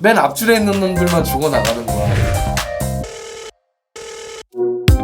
맨 앞줄에 있는 놈들만 죽어나가는 거야.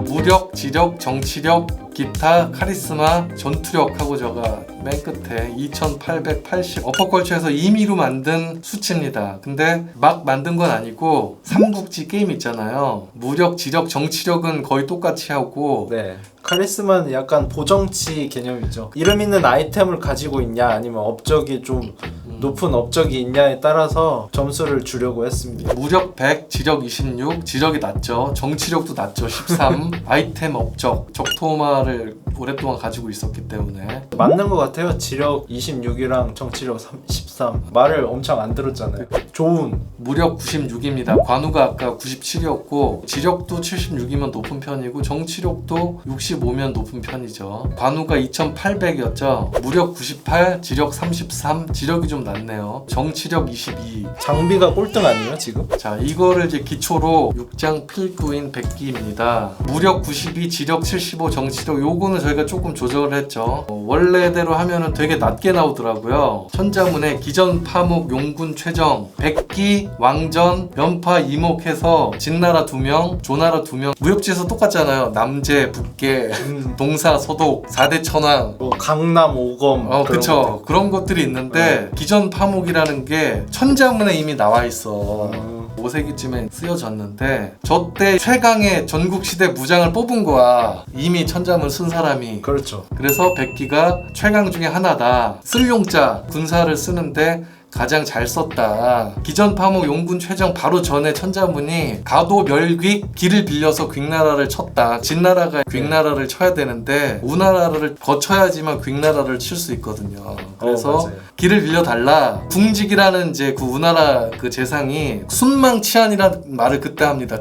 무력, 지력, 정치력, 기타, 카리스마, 전투력하고 저가 맨 끝에 2880 어퍼컬처에서 임의로 만든 수치입니다. 근데 막 만든 건 아니고 삼국지 게임 있잖아요. 무력, 지력, 정치력은 거의 똑같이 하고 네. 카리스마는 약간 보정치 개념이죠. 이름 있는 아이템을 가지고 있냐 아니면 업적이 좀 높은 업적이 있냐에 따라서 점수를 주려고 했습니다. 무력 100, 지력 26, 지력이 낮죠. 정치력도 낮죠. 13. 아이템 업적, 적토마를 오랫동안 가지고 있었기 때문에 맞는 것 같아요. 지력 26이랑 정치력 13. 말을 엄청 안 들었잖아요. 좋은. 무력 96입니다. 관우가 아까 97이었고 지력도 76이면 높은 편이고 정치력도 65면 높은 편이죠. 관우가 2800이었죠. 무력 98, 지력 33, 지력이 좀 낮네요. 정치력 22. 장비가 꼴등 아니에요 지금? 자, 이거를 이제 기초로 6장 필구인 백기입니다. 무력 92, 지력 75, 정치력 요거는 저희가 조금 조절을 했죠. 원래대로 하면은 되게 낮게 나오더라고요. 천자문에 기전, 파목, 용군, 최정, 백기, 왕전, 연파, 이목해서 진나라 2명, 조나라 2명. 무협지에서 똑같잖아요. 남제, 북계, 동사, 소독, 4대 천왕. 뭐 강남, 오검. 그쵸. 그런 것들이 있는데 기전, 파목이라는 게 천자문에 이미 나와 있어. 5세기쯤에 쓰여졌는데 저 때 최강의 전국시대 무장을 뽑은 거야. 이미 천자문 쓴 사람이. 그렇죠. 그래서 백기가 최강 중에 하나다. 쓸 용자 군사를 쓰는데 가장 잘 썼다. 기전, 파목, 용군, 최정 바로 전에 천자문이 가도, 멸귀, 기를 빌려서 괭나라를 쳤다. 진나라가 괭나라를 쳐야 되는데 우나라를 거쳐야지만 괭나라를 칠 수 있거든요. 그래서 기를 빌려달라. 궁직이라는 이제 그 우나라 그 재상이 순망치안이라는 말을 그때 합니다.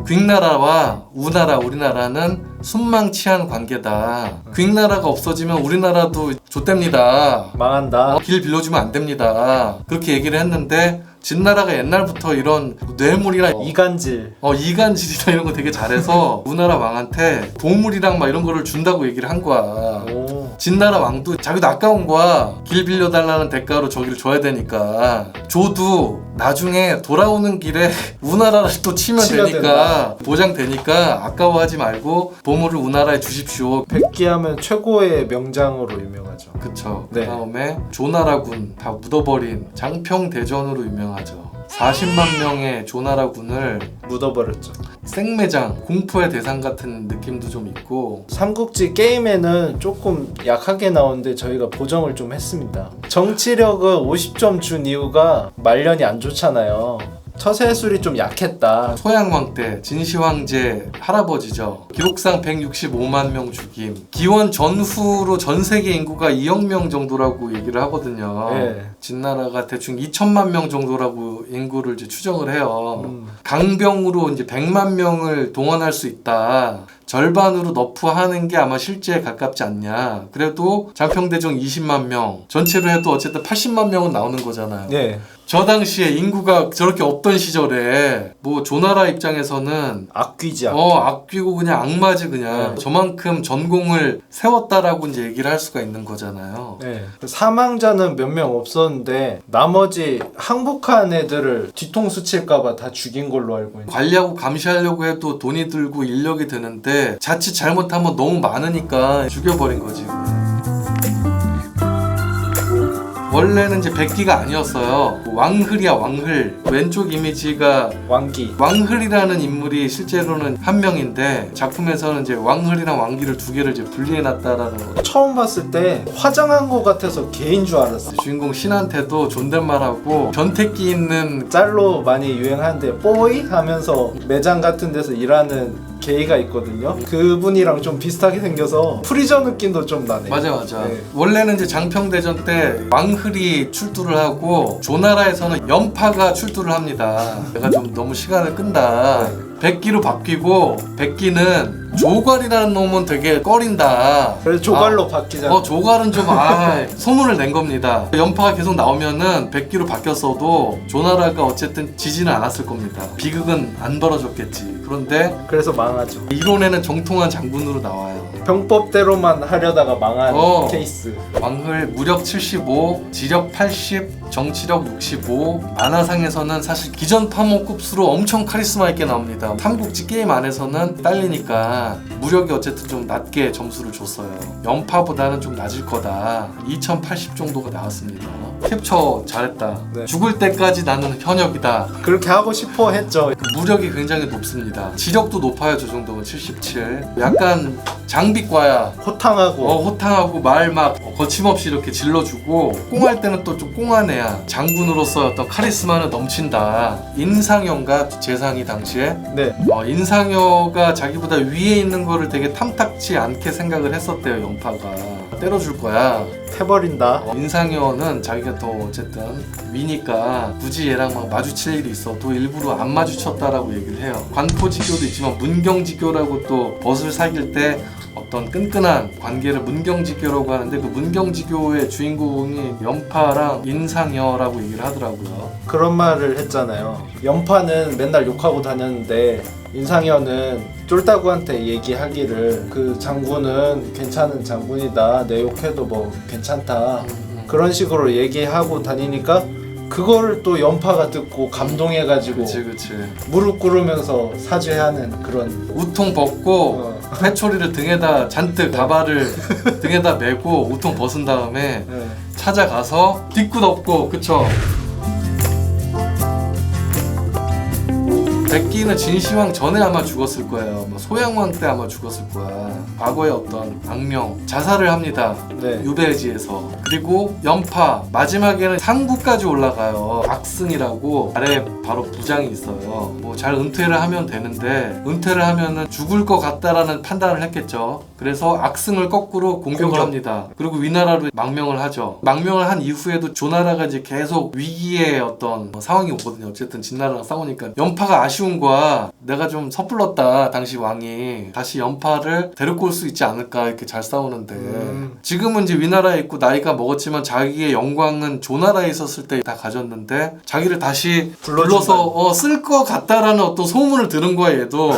괭나라와 우나라, 우리나라는 순망치안 관계다. 괭나라가 없어지면 우리나라도 좆됩니다. 망한다. 길 빌려주면 안 됩니다. 그렇게 얘기를 했는데 진나라가 옛날부터 이런 뇌물이나 이간질. 이간질이나 이런 거 되게 잘해서 우나라 왕한테 보물이랑 막 이런 거를 준다고 얘기를 한 거야. 진나라 왕도 자기도 아까운 거야. 길 빌려달라는 대가로 저기를 줘야 되니까. 줘도 나중에 돌아오는 길에 우나라를 또 치면 되니까 된다. 보장되니까 아까워하지 말고 보물을 우나라에 주십시오. 백기하면 최고의 명장으로 유명하죠. 그쵸. 네. 그 다음에 조나라군 다 묻어버린 장평대전으로 유명하죠. 40만 명의 조나라군을 묻어버렸죠. 생매장, 공포의 대상 같은 느낌도 좀 있고. 삼국지 게임에는 조금 약하게 나오는데 저희가 보정을 좀 했습니다. 정치력은 50점 준 이유가 말년이 안 좋잖아요. 처세술이 좀 약했다. 소양왕 때 진시황제 할아버지죠. 기록상 165만 명 죽임. 기원 전후로 전 세계 인구가 2억 명 정도라고 얘기를 하거든요. 네. 진나라가 대충 2천만 명 정도라고 인구를 이제 추정을 해요. 강병으로 이제 100만 명을 동원할 수 있다. 절반으로 너프하는 게 아마 실제에 가깝지 않냐. 그래도 장평대전 20만 명 전체로 해도 어쨌든 80만 명은 나오는 거잖아요. 네. 저 당시에 인구가 저렇게 없던 시절에 뭐 조나라 입장에서는 악귀지. 악귀고 그냥 악마지 그냥. 네. 저만큼 전공을 세웠다라고 이제 얘기를 할 수가 있는 거잖아요. 네. 사망자는 몇 명 없었는데 나머지 항복한 애들을 뒤통수 칠까봐 다 죽인 걸로 알고 있는데. 관리하고 감시하려고 해도 돈이 들고 인력이 드는데 자칫 잘못하면 너무 많으니까 죽여버린 거지. 원래는 이제 백기가 아니었어요. 왕흘이야, 왕흘. 왼쪽 이미지가 왕기. 왕흘이라는 인물이 실제로는 한 명인데 작품에서는 이제 왕흘이랑 왕기를 두 개를 이제 분리해놨다라는 거. 처음 봤을 때 화장한 거 같아서 개인 줄 알았어요. 주인공 신한테도 존댓말하고 변태기 있는 짤로 많이 유행하는데 뽀이 하면서 매장 같은 데서 일하는 게이가 있거든요. 그분이랑 좀 비슷하게 생겨서 프리저 느낌도 좀 나네. 맞아. 네. 원래는 이제 장평대전 때 왕흘이 출두를 하고 조나라에서는 연파가 출두를 합니다. 내가 좀 너무 시간을 끈다. 백기로 바뀌고 백기는 조괄이라는 놈은 되게 꺼린다. 그래서 조갈로 바뀌잖아. 조괄은 좀 소문을 낸 겁니다. 연파가 계속 나오면은 백기로 바뀌었어도 조나라가 어쨌든 지지는 않았을 겁니다. 비극은 안 벌어졌겠지. 그런데 그래서 망하죠. 이론에는 정통한 장군으로 나와요. 병법대로만 하려다가 망한 어. 케이스. 왕을 무력 75, 지력 80, 정치력 65. 만화상에서는 사실 기전 파모급수로 엄청 카리스마 있게 나옵니다. 삼국지 게임 안에서는 딸리니까 무력이 어쨌든 좀 낮게 점수를 줬어요. 연파보다는 좀 낮을 거다. 2080 정도가 나왔습니다. 캡처 잘했다. 네. 죽을 때까지 나는 현역이다. 그렇게 하고 싶어 했죠. 무력이 굉장히 높습니다. 지력도 높아요. 저 정도면 77. 약간 장비과야. 호탕하고. 호탕하고 말 막 거침없이 이렇게 질러주고 꽁할 때는 또 좀 꽁한 애야. 장군으로서 어떤 카리스마는 넘친다. 인상여가 재상이 당시에 네. 인상여가 자기보다 위에 있는 거를 되게 탐탁치 않게 생각을 했었대요. 연파가 때려줄 거야. 해버린다. 인상여는 자기가 더 어쨌든 위니까 굳이 얘랑 막 마주칠 일이 있어도 일부러 안 마주쳤다라고 얘기를 해요. 관포지교도 있지만 문경지교라고 또 벗을 사귈 때 어떤 끈끈한 관계를 문경지교라고 하는데 그 문경지교의 주인공이 연파랑 인상여라고 얘기를 하더라고요. 그런 말을 했잖아요. 연파는 맨날 욕하고 다녔는데 인상현은 쫄따구한테 얘기하기를 그 장군은 괜찮은 장군이다. 내 욕해도 뭐 괜찮다. 그런 식으로 얘기하고 다니니까 그거를 또 연파가 듣고 감동해가지고 그치. 무릎 꿇으면서 사죄하는 그런 우통 벗고 회초리를 등에다 잔뜩 가발을 등에다 메고 우통 벗은 다음에 네. 찾아가서 뒤끝 없고 그쵸. 백기는 진시황 전에 아마 죽었을 거예요. 뭐 소양왕 때 아마 죽었을 거야. 과거의 어떤 악명 자살을 합니다. 네. 유배지에서. 그리고 연파 마지막에는 상부까지 올라가요. 악승이라고 아래 바로 부장이 있어요. 뭐 잘 은퇴를 하면 되는데 은퇴를 하면은 죽을 것 같다라는 판단을 했겠죠. 그래서 악승을 거꾸로 공격을 합니다. 그리고 위나라로 망명을 하죠. 망명을 한 이후에도 조나라가 이제 계속 위기의 어떤 상황이 오거든요. 어쨌든 진나라랑 싸우니까 연파가 아쉬운 거야. 내가 좀 섣불렀다. 당시 왕이 다시 연파를 데리고 올 수 있지 않을까 이렇게 잘 싸우는데 지금은 이제 위나라에 있고 나이가 먹었지만 자기의 영광은 조나라에 있었을 때 다 가졌는데 자기를 다시 불러서 쓸 것 같다라는 어떤 소문을 들은 거야 얘도.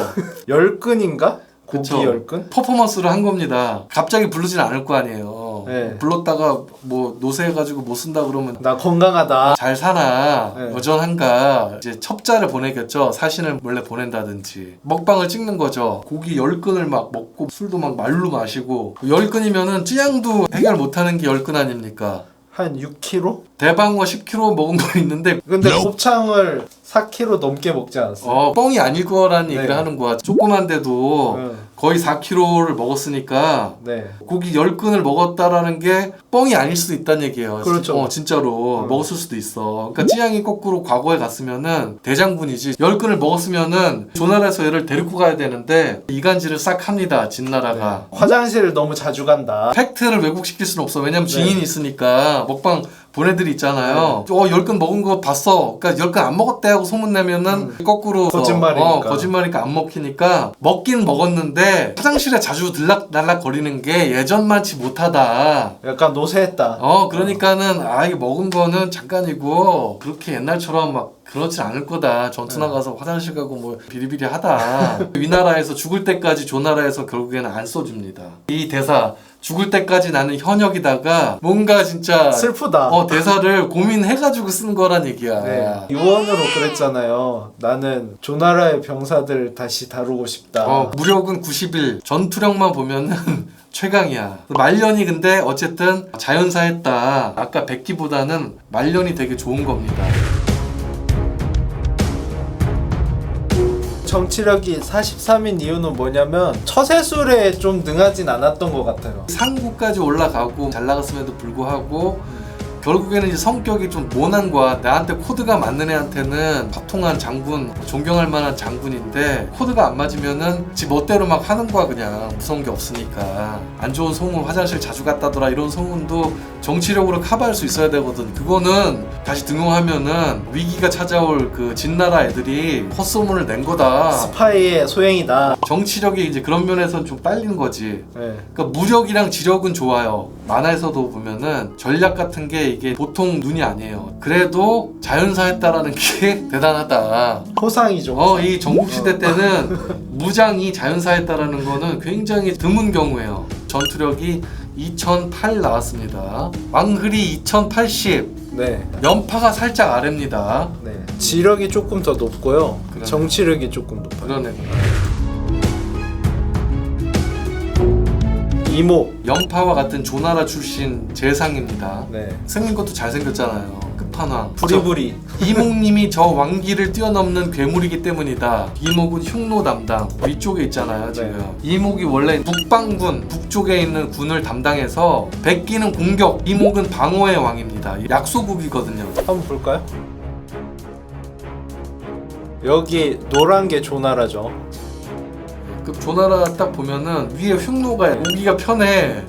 열근인가? 고기 그쵸. 열근? 퍼포먼스를 한 겁니다. 갑자기 부르진 않을 거 아니에요. 네. 불렀다가 뭐 노쇠해가지고 못 쓴다 그러면 나 건강하다. 잘 사나 네. 여전한가 이제 첩자를 보내겠죠. 사신을 몰래 보낸다든지 먹방을 찍는 거죠. 고기 10근을 막 먹고 술도 막 말로 마시고 10근이면은 찌양도 해결 못하는 게 10근 아닙니까? 한 6kg? 대방어 10kg 먹은 거 있는데 근데 곱창을 4kg 넘게 먹지 않았어요? 뻥이 아닐 거라는 얘기를 네. 하는 거야. 조그만데도 거의 4kg를 먹었으니까 네. 고기 10근을 먹었다라는 게 뻥이 아닐 수도 있다는 얘기예요. 그렇죠. 진짜로 먹었을 수도 있어. 그러니까 찌양이 거꾸로 과거에 갔으면은 대장군이지 10근을 먹었으면은 조나라에서 얘를 데리고 가야 되는데 이간질을 싹 합니다. 진나라가. 화장실을 너무 자주 간다. 팩트를 왜곡시킬 수는 없어. 왜냐면 증인이 있으니까 먹방 보내들이 있잖아요. 10근 먹은 거 봤어. 그러니까 10근 안 먹었대 하고 소문내면은 거꾸로 거짓말이니까. 거짓말이니까 안 먹히니까 먹긴 먹었는데 화장실에 자주 들락날락 거리는 게 예전만치 못하다. 약간 노쇠했다. 그러니까는 이게 먹은 거는 잠깐이고 그렇게 옛날처럼 막 그렇진 않을 거다. 전투 나가서 화장실 가고 뭐 비리비리하다. 위나라에서 죽을 때까지 조나라에서 결국에는 안 써줍니다. 이 대사 죽을 때까지 나는 현역이다가 뭔가 진짜 슬프다. 대사를 고민해가지고 쓴 거란 얘기야. 네. 유언으로 그랬잖아요. 나는 조나라의 병사들 다시 다루고 싶다. 무력은 91. 전투력만 보면은 최강이야. 말년이 근데 어쨌든 자연사했다. 아까 백기보다는 말년이 되게 좋은 겁니다. 정치력이 43인 이유는 뭐냐면 처세술에 좀 능하진 않았던 것 같아요. 상구까지 올라가고 잘 나갔음에도 불구하고 결국에는 이제 성격이 좀 모난 거야. 나한테 코드가 맞는 애한테는 파통한 장군, 존경할 만한 장군인데 코드가 안 맞으면은 지 멋대로 막 하는 거야. 그냥 무서운 게 없으니까. 안 좋은 소문, 화장실 자주 갔다더라 이런 소문도 정치력으로 커버할 수 있어야 되거든. 그거는 다시 등용하면은 위기가 찾아올 그 진나라 애들이 헛소문을 낸 거다. 스파이의 소행이다. 정치력이 이제 그런 면에서는 좀 딸리는 거지. 네. 그러니까 무력이랑 지력은 좋아요. 만화에서도 보면은 전략 같은 게 이게 보통 눈이 아니에요. 그래도 자연사했다라는 게 대단하다. 호상이죠. 이 전국시대 때는 무장이 자연사했다라는 거는 굉장히 드문 경우예요. 전투력이 2008 나왔습니다. 왕흐리 2080. 네. 연파가 살짝 아래입니다. 네. 지력이 조금 더 높고요. 그러네. 정치력이 조금 높아요. 그러네. 이목. 연파와 같은 조나라 출신 재상입니다. 네. 생긴 것도 잘생겼잖아요. 끝판왕. 부리부리. 이목님이 저 왕기를 뛰어넘는 괴물이기 때문이다. 이목은 흉노 담당 위쪽에 있잖아요 지금. 네. 이목이 원래 북방군 북쪽에 있는 군을 담당해서 백기는 공격, 이목은 방어의 왕입니다. 약소국이거든요. 한번 볼까요? 여기 노란 게 조나라죠. 그 조나라 딱 보면은 위에 흉노가 오기가 편해.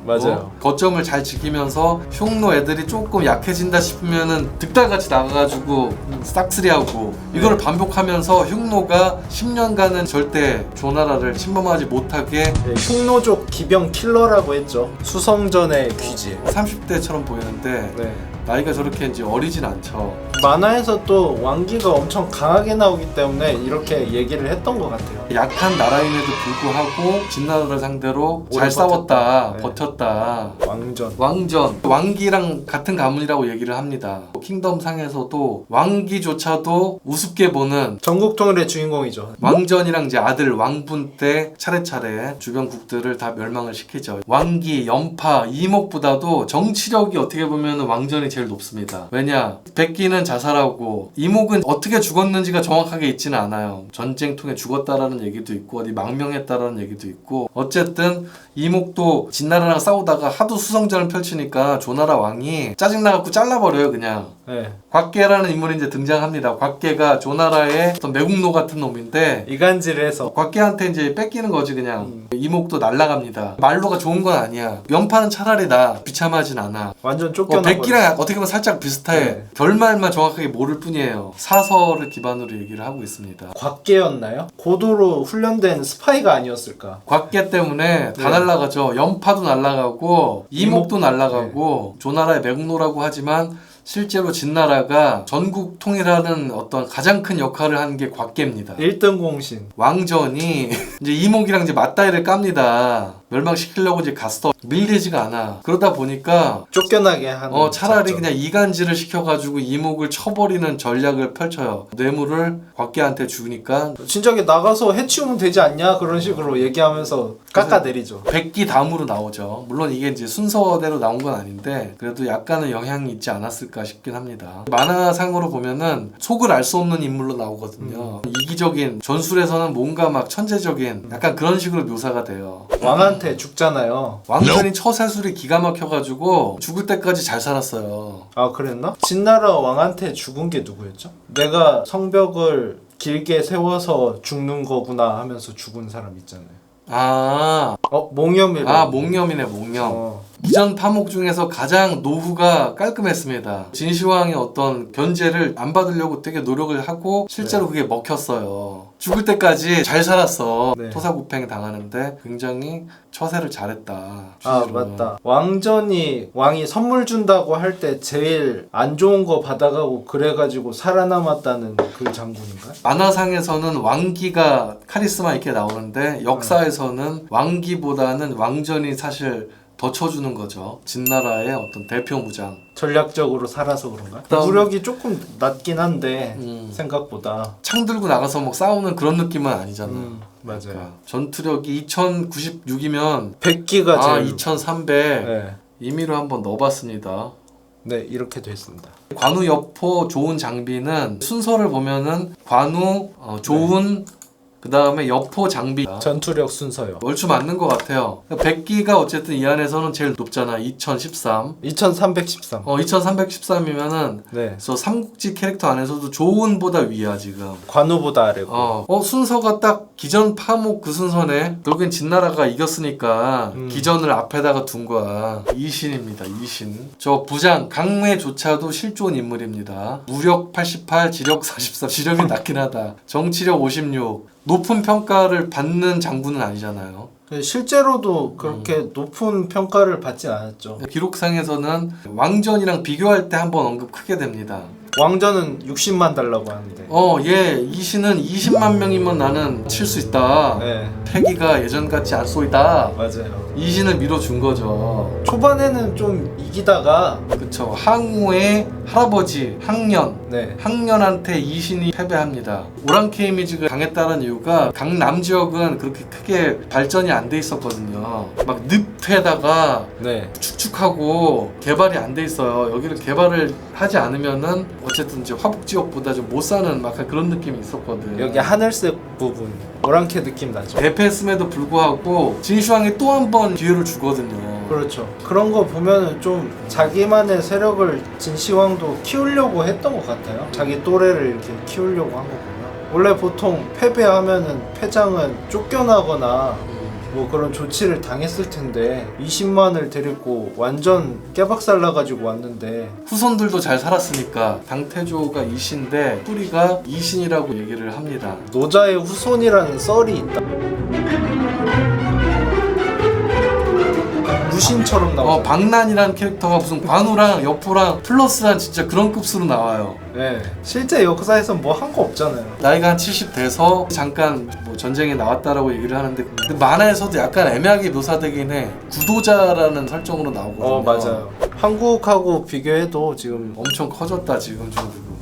맞아요. 거점을 잘 지키면서 흉노 애들이 조금 약해진다 싶으면은 득달같이 나가가지고 싹쓸이하고 이거를 반복하면서 흉노가 10년간은 절대 조나라를 침범하지 못하게 네, 흉노족 기병 킬러라고 했죠. 수성전의 귀지. 30대처럼 보이는데 네. 나이가 저렇게 이제 어리진 않죠. 만화에서 또 왕기가 엄청 강하게 나오기 때문에 이렇게 얘기를 했던 것 같아요. 약한 나라임에도 불구하고 진나라를 상대로 오래 잘 싸웠다, 네. 버텼다. 왕전. 왕전, 왕기랑 같은 가문이라고 얘기를 합니다. 킹덤 상에서도 왕기조차도 우습게 보는 전국 통일의 주인공이죠. 왕전이랑 이제 아들 왕분 때 차례차례 주변 국들을 다 멸망을 시키죠. 왕기, 연파, 이목보다도 정치력이 어떻게 보면 왕전이 제일 높습니다. 왜냐? 백기는 자살하고 이목은 어떻게 죽었는지가 정확하게 있지는 않아요. 전쟁 통해 죽었다라는 얘기도 있고 어디 망명했다라는 얘기도 있고 어쨌든 이목도 진나라랑 싸우다가 하도 수성전을 펼치니까 조나라 왕이 짜증나갖고 잘라버려요 그냥. 네. 곽계라는 인물이 이제 등장합니다. 곽계가 조나라의 어떤 매국노 같은 놈인데 이간질을 해서 곽계한테 이제 뺏기는 거지 그냥. 이목도 날라갑니다. 말로가 좋은 건 아니야. 연파는 차라리 나 비참하진 않아. 완전 쫓겨나. 백기랑 어떻게 보면 살짝 비슷해. 네. 결말만 정확하게 모를 뿐이에요. 사설을 기반으로 얘기를 하고 있습니다. 곽계였나요? 고도로 훈련된 스파이가 아니었을까? 곽계 때문에 다 네. 날라가죠. 연파도 날라가고 이목도 날라가고 네. 조나라의 매국노라고 하지만 실제로 진나라가 전국 통일하는 어떤 가장 큰 역할을 한 게 곽계입니다. 1등 공신. 왕전이 이제 이목이랑 이제 맞다이를 깝니다. 멸망시키려고 이제 갔어. 밀리지가 않아. 그러다 보니까 쫓겨나게 하는. 차라리 작전. 그냥 이간질을 시켜가지고 이목을 쳐버리는 전략을 펼쳐요. 뇌물을 곽계한테 주니까 진작에 나가서 해치우면 되지 않냐 그런 식으로 얘기하면서 깎아내리죠. 백기 다음으로 나오죠. 물론 이게 이제 순서대로 나온 건 아닌데 그래도 약간의 영향이 있지 않았을까 싶긴 합니다. 만화상으로 보면은 속을 알 수 없는 인물로 나오거든요. 이기적인 전술에서는 뭔가 막 천재적인 약간 그런 식으로 묘사가 돼요. 왕한테 죽잖아요. 왕전이 처세술이 기가 막혀가지고 죽을 때까지 잘 살았어요. 아 그랬나? 진나라 왕한테 죽은 게 누구였죠? 내가 성벽을 길게 세워서 죽는 거구나 하면서 죽은 사람 있잖아요. 몽염이래. 몽염이네 몽염. 어. 이전 파목 중에서 가장 노후가 깔끔했습니다. 진시황의 어떤 견제를 안 받으려고 되게 노력을 하고 실제로 그게 먹혔어요. 죽을 때까지 잘 살았어. 네. 토사구팽 당하는데 굉장히 처세를 잘했다. 아 취지로는. 맞다. 왕이 선물 준다고 할 때 제일 안 좋은 거 받아가고 그래가지고 살아남았다는 그 장군인가? 만화상에서는 왕기가 카리스마 있게 나오는데 역사에서는 왕기보다는 왕전이 사실 더 쳐주는 거죠. 진나라의 어떤 대표 무장. 전략적으로 살아서 그런가? 그다음- 무력이 조금 낮긴 한데 음. 생각보다. 창 들고 나가서 뭐 싸우는 그런 느낌은 아니잖아. 맞아요. 그러니까 전투력이 2096이면 백기가 제일 2300 네. 임의로 한번 넣어봤습니다. 네 이렇게 됐습니다. 관우 여포 좋은 장비는 순서를 보면은 관우 좋은 그 다음에 여포 장비 전투력 순서요. 얼추 맞는 것 같아요. 백기가 어쨌든 이 안에서는 제일 높잖아. 2013 2313. 2313이면은 네. 저 삼국지 캐릭터 안에서도 조은보다 위야 지금. 관우보다 아래고. 순서가 딱 기전 파목 그 순서네. 결국엔 진나라가 이겼으니까 기전을 앞에다가 둔 거야. 이신입니다. 이신. 저 부장 강매조차도 실존 인물입니다. 무력 88, 지력 43. 지력이 낮긴 하다. 정치력 56. 높은 평가를 받는 장군은 아니잖아요. 실제로도 그렇게 높은 평가를 받지 않았죠. 기록상에서는 왕전이랑 비교할 때 한번 언급 크게 됩니다. 왕전은 60만 달라고 하는데. 이 신은 20만 명이면 나는 칠 수 있다. 네, 패기가 예전 같지 않소이다. 맞아요. 이 신을 밀어준 거죠. 초반에는 좀 이기다가 그쵸. 항우의 할아버지 항년, 네, 항년한테 이 신이 패배합니다. 오랑캐 이미지가 강했다는 이유가 강남 지역은 그렇게 크게 발전이 안 돼 있었거든요. 막 늪에다가 네, 축축하고 개발이 안 돼 있어요. 여기를 개발을 하지 않으면은 어쨌든 이제 화북 지역보다 좀 못 사는 막 그런 느낌이 있었거든. 여기 하늘색 부분 오랑캐 느낌 나죠. 대패했음에도 불구하고 진슈왕이 또 한 번 기회를 주거든요. 그렇죠. 그런 거 보면은 좀 자기만의 세력을 진시황도 키우려고 했던 것 같아요. 자기 또래를 이렇게 키우려고 한 거 보면 원래 보통 패배하면은 패장은 쫓겨나거나 뭐 그런 조치를 당했을 텐데 20만을 데리고 완전 깨박살 나가지고 왔는데 후손들도 잘 살았으니까 당태조가 이신데 뿌리가 이신이라고 얘기를 합니다. 노자의 후손이라는 썰이 있다. 무신처럼 나오죠. 박난이라는 캐릭터가 무슨 관우랑 여포랑 플러스한 진짜 그런 급수로 나와요. 네, 실제 역사에선 뭐 한 거 없잖아요. 나이가 한 70 돼서 잠깐 뭐 전쟁에 나왔다라고 얘기를 하는데 근데 만화에서도 약간 애매하게 묘사되긴 해. 구도자라는 설정으로 나오거든요. 맞아요. 한국하고 비교해도 지금 엄청 커졌다 지금 중국은.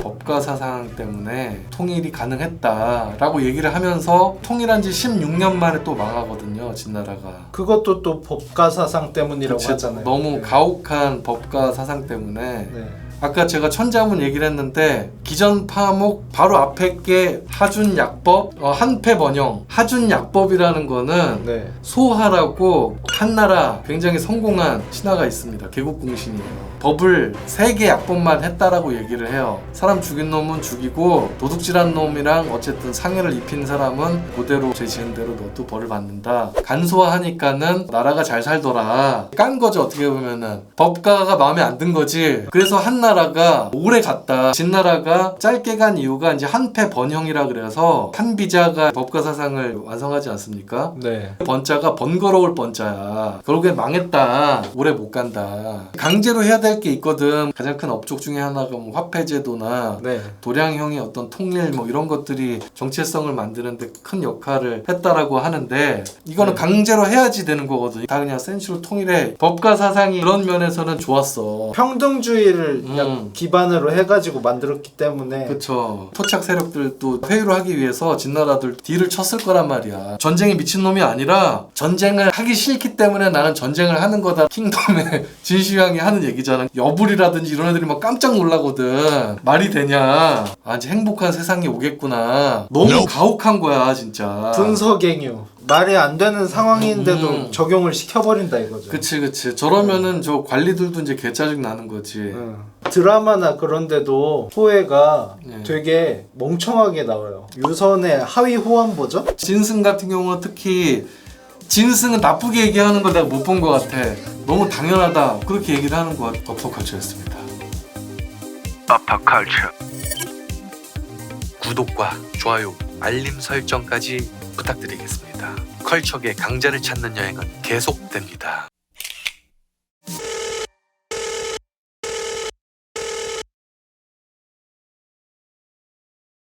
법가 사상 때문에 통일이 가능했다라고 얘기를 하면서 통일한 지 16년 만에 또 망하거든요, 진나라가. 그것도 또 법가 사상 때문이라고 그치, 하잖아요. 너무 네. 가혹한 법가 사상 때문에. 네. 아까 제가 천자문 얘기를 했는데 기전 파목 바로 앞에 게 하준약법, 한패번영. 하준약법이라는 거는 네. 소하라고 한나라 굉장히 성공한 신하가 있습니다. 개국공신이에요. 법을 3개 약법만 했다라고 얘기를 해요. 사람 죽인 놈은 죽이고 도둑질한 놈이랑 어쨌든 상해를 입힌 사람은 그대로 죄 지은 대로 너도 벌을 받는다. 간소화하니까는 나라가 잘 살더라. 깐 거죠, 어떻게 보면은. 법가가 마음에 안 든 거지. 그래서 한나라가 오래 갔다. 진나라가 짧게 간 이유가 이제 한패 번영이라 그래서 한비자가 법가 사상을 완성하지 않습니까? 네. 번자가 번거로울 번자야. 결국엔 망했다. 오래 못 간다. 강제로 해야 될 게 있거든. 가장 큰 업적 중에 하나가 뭐 화폐제도나 네. 도량형의 어떤 통일 뭐 이런 것들이 정체성을 만드는데 큰 역할을 했다라고 하는데 이거는 네. 강제로 해야지 되는 거거든. 다 그냥 센시로 통일해. 법가 사상이 그런 면에서는 좋았어. 평등주의를 그냥 기반으로 해가지고 만들었기 때문에 그쵸. 토착 세력들도 회유를 하기 위해서 진나라들 딜을 쳤을 거란 말이야. 전쟁에 미친놈이 아니라 전쟁을 하기 싫기 때문에 나는 전쟁을 하는 거다. 킹덤의 진시황이 하는 얘기잖아. 여불이라든지 이런 애들이 막 깜짝 놀라거든. 말이 되냐. 아 이제 행복한 세상이 오겠구나. 너무 가혹한 거야 진짜. 분서갱유. 말이 안 되는 상황인데도 적용을 시켜버린다 이거죠. 그치. 저러면은 저 관리들도 이제 개짜증 나는 거지. 드라마나 그런데도 호해가 네. 되게 멍청하게 나와요. 유선의 하위 호환보죠? 진승 같은 경우는 특히 진승은 나쁘게 얘기하는 걸 내가 못 본 것 같아. 너무 당연하다. 그렇게 얘기를 하는 것 같아. 어퍼컬처였습니다. 어퍼컬처. 구독과 좋아요, 알림 설정까지 부탁드리겠습니다. 컬처계 강자를 찾는 여행은 계속됩니다.